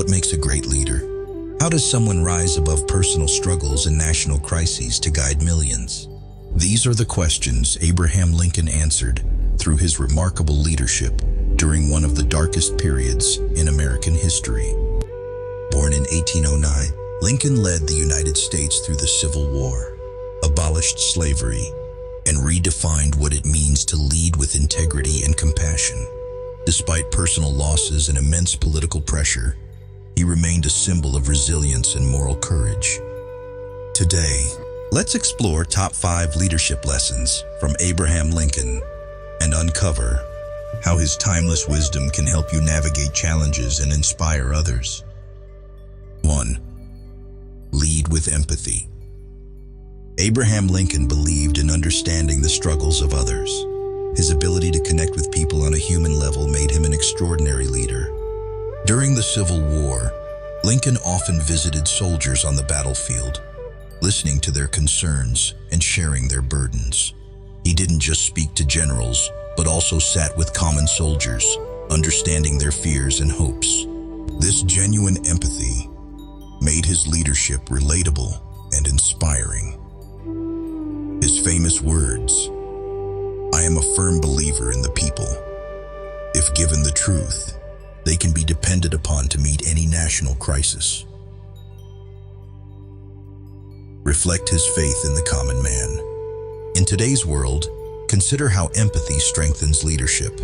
What makes a great leader? How does someone rise above personal struggles and national crises to guide millions? These are the questions Abraham Lincoln answered through his remarkable leadership during one of the darkest periods in American history. Born in 1809, Lincoln led the United States through the Civil War, abolished slavery, and redefined what it means to lead with integrity and compassion. Despite personal losses and immense political pressure, he remained a symbol of resilience and moral courage. Today, let's explore top 5 leadership lessons from Abraham Lincoln and uncover how his timeless wisdom can help you navigate challenges and inspire others. 1. Lead with empathy. Abraham Lincoln believed in understanding the struggles of others. His ability to connect with people on a human level made him an extraordinary leader. During the Civil War, Lincoln often visited soldiers on the battlefield, listening to their concerns and sharing their burdens. He didn't just speak to generals, but also sat with common soldiers, understanding their fears and hopes. This genuine empathy made his leadership relatable and inspiring. His famous words, "I am a firm believer in the people. If given the truth, they can be depended upon to meet any national crisis." Reflect his faith in the common man. In today's world, consider how empathy strengthens leadership.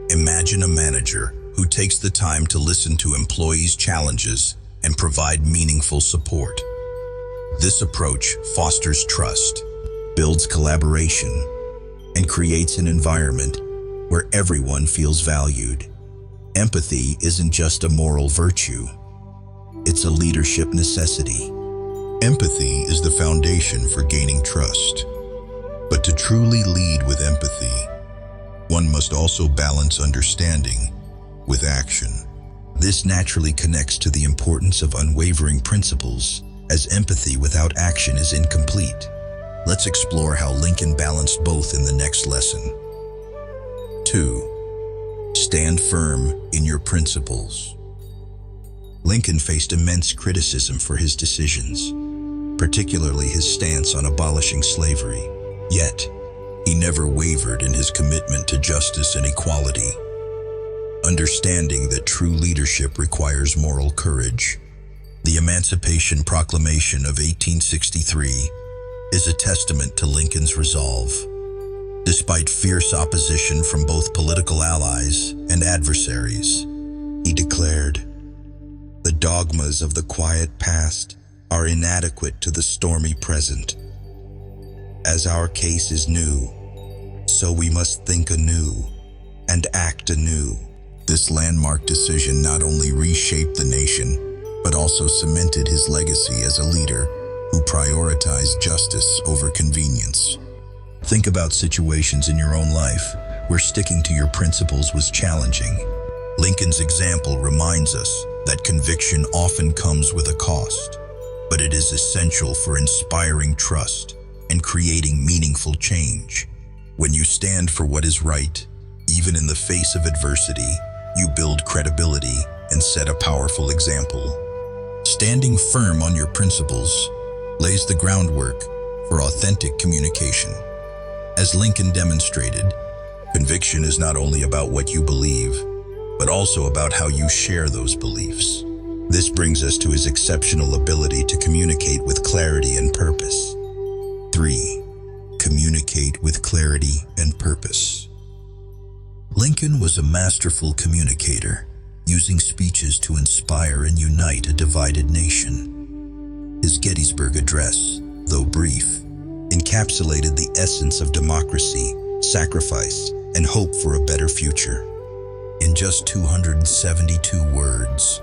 Imagine a manager who takes the time to listen to employees' challenges and provide meaningful support. This approach fosters trust, builds collaboration, and creates an environment where everyone feels valued. Empathy isn't just a moral virtue, it's a leadership necessity. Empathy is the foundation for gaining trust. But to truly lead with empathy, one must also balance understanding with action. This naturally connects to the importance of unwavering principles, as empathy without action is incomplete. Let's explore how Lincoln balanced both in the next lesson. 2. Stand firm in your principles. Lincoln faced immense criticism for his decisions, particularly his stance on abolishing slavery. Yet, he never wavered in his commitment to justice and equality. Understanding that true leadership requires moral courage, the Emancipation Proclamation of 1863 is a testament to Lincoln's resolve. Despite fierce opposition from both political allies and adversaries, he declared, "The dogmas of the quiet past are inadequate to the stormy present. As our case is new, so we must think anew and act anew." This landmark decision not only reshaped the nation, but also cemented his legacy as a leader who prioritized justice over convenience. Think about situations in your own life where sticking to your principles was challenging. Lincoln's example reminds us that conviction often comes with a cost, but it is essential for inspiring trust and creating meaningful change. When you stand for what is right, even in the face of adversity, you build credibility and set a powerful example. Standing firm on your principles lays the groundwork for authentic communication. As Lincoln demonstrated, conviction is not only about what you believe, but also about how you share those beliefs. This brings us to his exceptional ability to communicate with clarity and purpose. 3. Communicate with clarity and purpose. Lincoln was a masterful communicator, using speeches to inspire and unite a divided nation. His Gettysburg Address, though brief, encapsulated the essence of democracy, sacrifice, and hope for a better future. In just 272 words,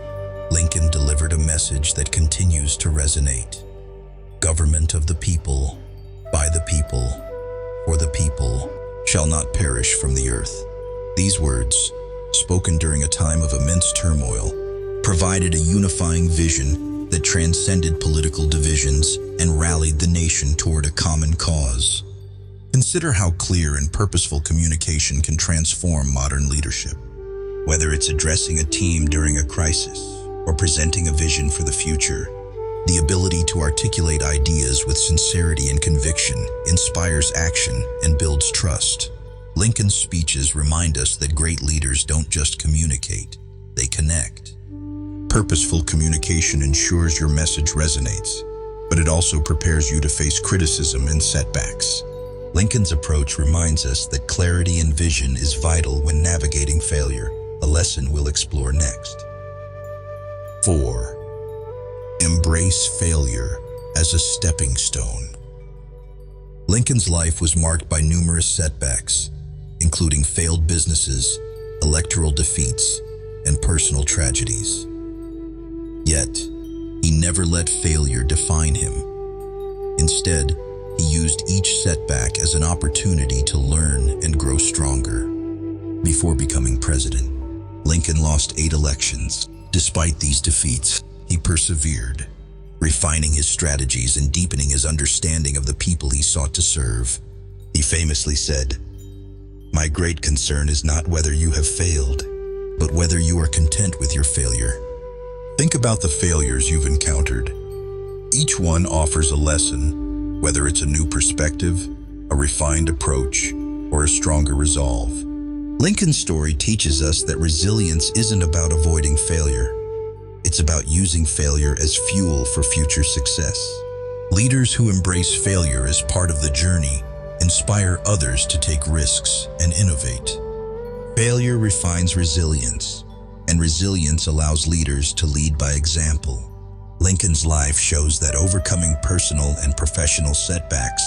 Lincoln delivered a message that continues to resonate. Government of the people, by the people, for the people, shall not perish from the earth. These words, spoken during a time of immense turmoil, provided a unifying vision that transcended political divisions and rallied the nation toward a common cause. Consider how clear and purposeful communication can transform modern leadership. Whether it's addressing a team during a crisis or presenting a vision for the future. The ability to articulate ideas with sincerity and conviction inspires action and builds trust. Lincoln's speeches remind us that great leaders don't just communicate, they connect. Purposeful communication ensures your message resonates, but it also prepares you to face criticism and setbacks. Lincoln's approach reminds us that clarity and vision is vital when navigating failure, a lesson we'll explore next. 4. Embrace failure as a stepping stone. Lincoln's life was marked by numerous setbacks, including failed businesses, electoral defeats, and personal tragedies. Yet, he never let failure define him. Instead, he used each setback as an opportunity to learn and grow stronger. Before becoming president, Lincoln lost 8 elections. Despite these defeats, he persevered, refining his strategies and deepening his understanding of the people he sought to serve. He famously said, "My great concern is not whether you have failed, but whether you are content with your failure." Think about the failures you've encountered. Each one offers a lesson, whether it's a new perspective, a refined approach, or a stronger resolve. Lincoln's story teaches us that resilience isn't about avoiding failure. It's about using failure as fuel for future success. Leaders who embrace failure as part of the journey inspire others to take risks and innovate. Failure refines resilience, and resilience allows leaders to lead by example. Lincoln's life shows that overcoming personal and professional setbacks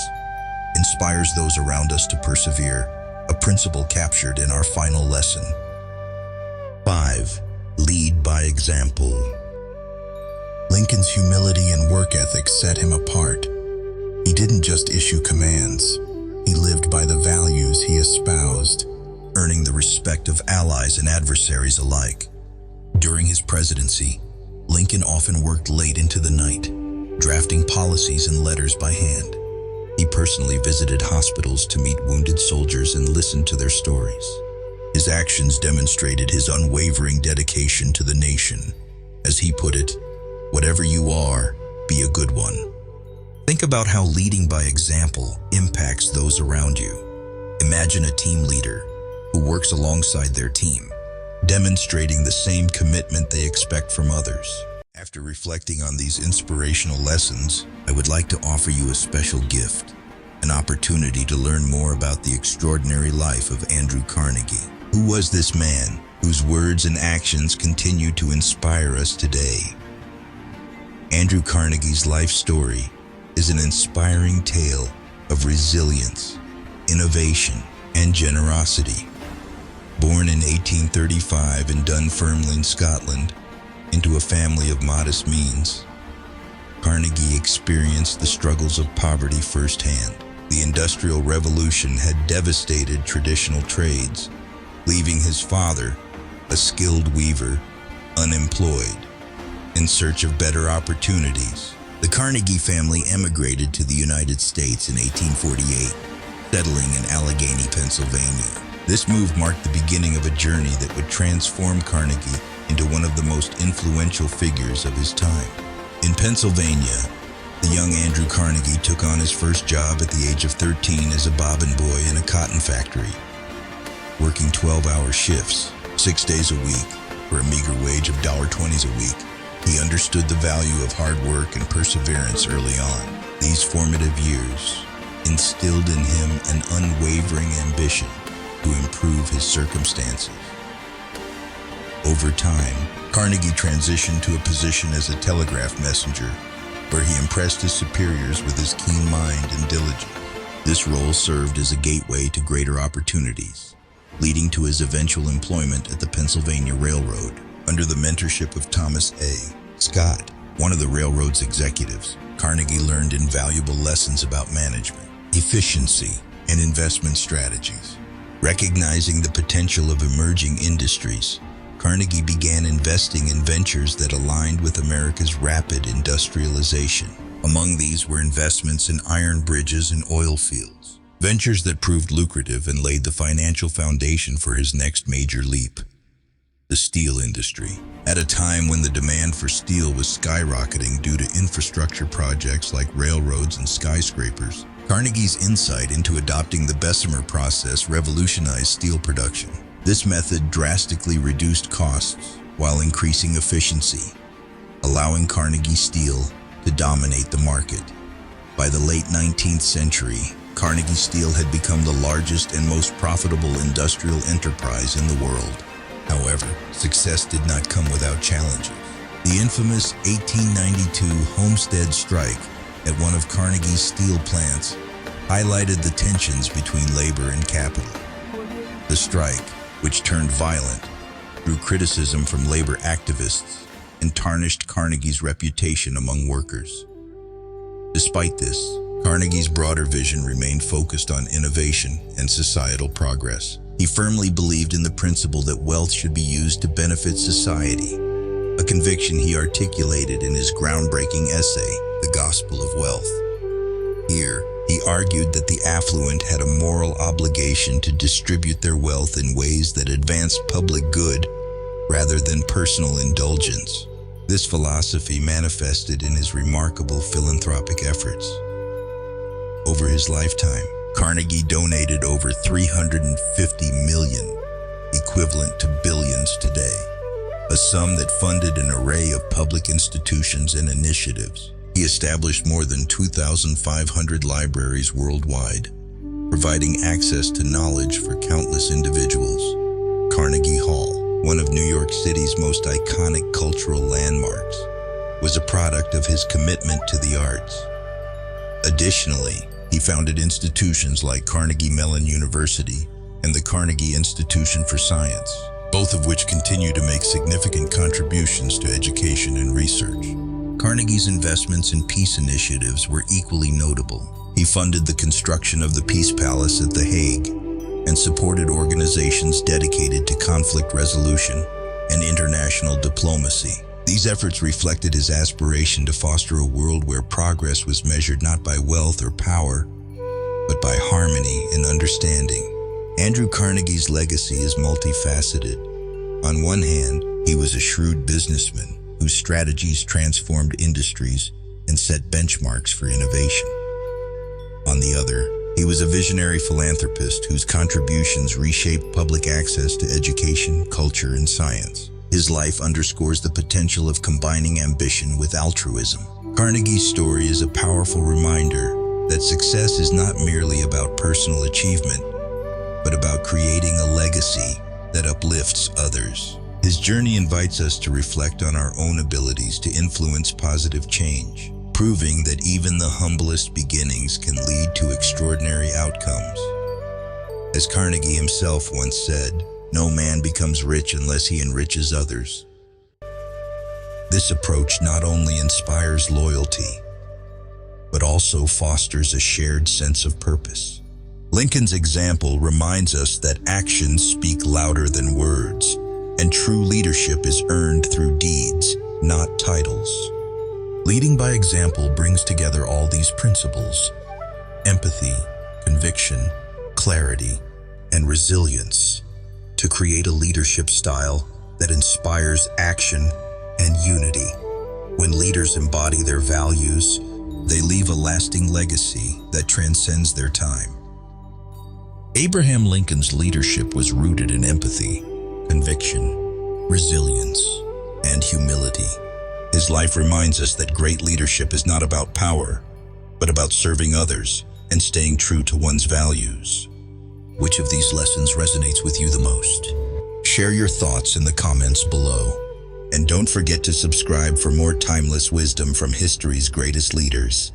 inspires those around us to persevere, a principle captured in our final lesson. 5. Lead by example. Lincoln's humility and work ethic set him apart. He didn't just issue commands, he lived by the values he espoused, earning the respect of allies and adversaries alike. During his presidency, Lincoln often worked late into the night, drafting policies and letters by hand. He personally visited hospitals to meet wounded soldiers and listen to their stories. His actions demonstrated his unwavering dedication to the nation. As he put it, "Whatever you are, be a good one." Think about how leading by example impacts those around you. Imagine a team leader who works alongside their team, demonstrating the same commitment they expect from others. After reflecting on these inspirational lessons, I would like to offer you a special gift, an opportunity to learn more about the extraordinary life of Andrew Carnegie. Who was this man whose words and actions continue to inspire us today? Andrew Carnegie's life story is an inspiring tale of resilience, innovation, and generosity. Born in 1835 in Dunfermline, Scotland, into a family of modest means, Carnegie experienced the struggles of poverty firsthand. The Industrial Revolution had devastated traditional trades, leaving his father, a skilled weaver, unemployed. In search of better opportunities, the Carnegie family emigrated to the United States in 1848, settling in Allegheny, Pennsylvania. This move marked the beginning of a journey that would transform Carnegie into one of the most influential figures of his time. In Pennsylvania, the young Andrew Carnegie took on his first job at the age of 13 as a bobbin boy in a cotton factory. Working 12-hour shifts, 6 days a week, for a meager wage of $1.20 a week, he understood the value of hard work and perseverance early on. These formative years instilled in him an unwavering ambition to improve his circumstances. Over time, Carnegie transitioned to a position as a telegraph messenger, where he impressed his superiors with his keen mind and diligence. This role served as a gateway to greater opportunities, leading to his eventual employment at the Pennsylvania Railroad. Under the mentorship of Thomas A. Scott, one of the railroad's executives, Carnegie learned invaluable lessons about management, efficiency, and investment strategies. Recognizing the potential of emerging industries, Carnegie began investing in ventures that aligned with America's rapid industrialization. Among these were investments in iron bridges and oil fields, ventures that proved lucrative and laid the financial foundation for his next major leap. The steel industry. At a time when the demand for steel was skyrocketing due to infrastructure projects like railroads and skyscrapers, Carnegie's insight into adopting the Bessemer process revolutionized steel production. This method drastically reduced costs while increasing efficiency, allowing Carnegie Steel to dominate the market. By the late 19th century, Carnegie Steel had become the largest and most profitable industrial enterprise in the world. However, success did not come without challenges. The infamous 1892 Homestead strike at one of Carnegie's steel plants highlighted the tensions between labor and capital. The strike, which turned violent, drew criticism from labor activists and tarnished Carnegie's reputation among workers. Despite this, Carnegie's broader vision remained focused on innovation and societal progress. He firmly believed in the principle that wealth should be used to benefit society, a conviction he articulated in his groundbreaking essay, The Gospel of Wealth. Here, he argued that the affluent had a moral obligation to distribute their wealth in ways that advanced public good rather than personal indulgence. This philosophy manifested in his remarkable philanthropic efforts. Over his lifetime, Carnegie donated over $350 million, equivalent to billions today, a sum that funded an array of public institutions and initiatives. He established more than 2,500 libraries worldwide, providing access to knowledge for countless individuals. Carnegie Hall, one of New York City's most iconic cultural landmarks, was a product of his commitment to the arts. Additionally, he founded institutions like Carnegie Mellon University and the Carnegie Institution for Science, both of which continue to make significant contributions to education and research. Carnegie's investments in peace initiatives were equally notable. He funded the construction of the Peace Palace at The Hague and supported organizations dedicated to conflict resolution and international diplomacy. These efforts reflected his aspiration to foster a world where progress was measured not by wealth or power, but by harmony and understanding. Andrew Carnegie's legacy is multifaceted. On one hand, he was a shrewd businessman whose strategies transformed industries and set benchmarks for innovation. On the other, he was a visionary philanthropist whose contributions reshaped public access to education, culture, and science. His life underscores the potential of combining ambition with altruism. Carnegie's story is a powerful reminder that success is not merely about personal achievement, but about creating a legacy that uplifts others. His journey invites us to reflect on our own abilities to influence positive change, proving that even the humblest beginnings can lead to extraordinary outcomes. As Carnegie himself once said, "No man becomes rich unless he enriches others." This approach not only inspires loyalty, but also fosters a shared sense of purpose. Lincoln's example reminds us that actions speak louder than words, and true leadership is earned through deeds, not titles. Leading by example brings together all these principles: empathy, conviction, clarity, and resilience, to create a leadership style that inspires action and unity. When leaders embody their values, they leave a lasting legacy that transcends their time. Abraham Lincoln's leadership was rooted in empathy, conviction, resilience, and humility. His life reminds us that great leadership is not about power, but about serving others and staying true to one's values. Which of these lessons resonates with you the most? Share your thoughts in the comments below. And don't forget to subscribe for more timeless wisdom from history's greatest leaders.